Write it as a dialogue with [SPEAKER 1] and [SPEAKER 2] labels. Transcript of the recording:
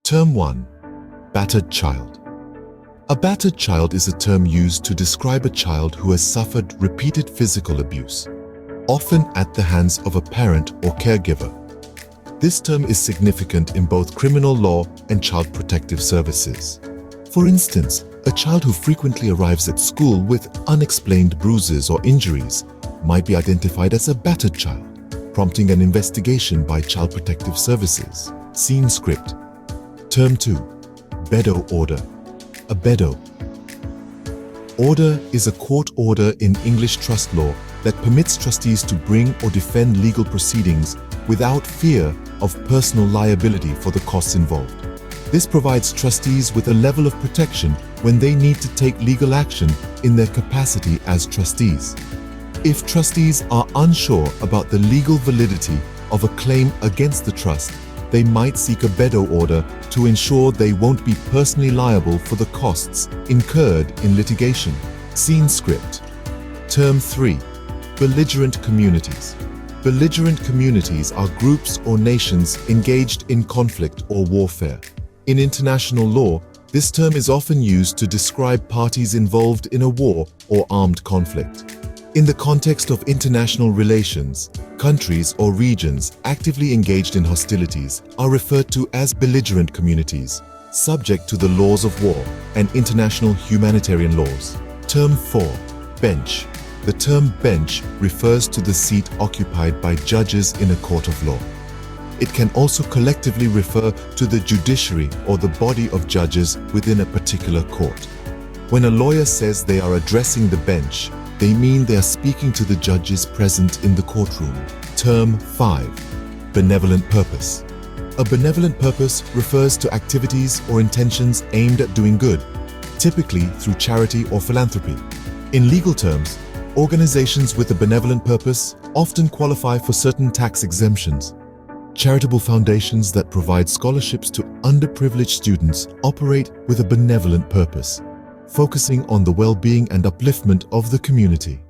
[SPEAKER 1] Term 1. Battered child. A battered child is a term used to describe a child who has suffered repeated physical abuse, often at the hands of a parent or caregiver. This term is significant in both criminal law and child protective services. For instance, a child who frequently arrives at school with unexplained bruises or injuries might be identified as a battered child, prompting an investigation by Child Protective Services. Scene script. Term 2. Bedo order. A bedo order is a court order in English trust law that permits trustees to bring or defend legal proceedings without fear of personal liability for the costs involved. This provides trustees with a level of protection when they need to take legal action in their capacity as trustees. If trustees are unsure about the legal validity of a claim against the trust, they might seek a bedo order to ensure they won't be personally liable for the costs incurred in litigation. Scene script. Term 3. Belligerent communities. Belligerent communities are groups or nations engaged in conflict or warfare. In international law, this term is often used to describe parties involved in a war or armed conflict. In the context of international relations, countries or regions actively engaged in hostilities are referred to as belligerent communities, subject to the laws of war and international humanitarian laws. Term 4. Bench. The term bench refers to the seat occupied by judges in a court of law. It can also collectively refer to the judiciary or the body of judges within a particular court. When a lawyer says they are addressing the bench, they mean they are speaking to the judges present in the courtroom. Term 5. Benevolent purpose. A benevolent purpose refers to activities or intentions aimed at doing good, typically through charity or philanthropy. In legal terms, organizations with a benevolent purpose often qualify for certain tax exemptions. Charitable foundations that provide scholarships to underprivileged students operate with a benevolent purpose, focusing on the well-being and upliftment of the community.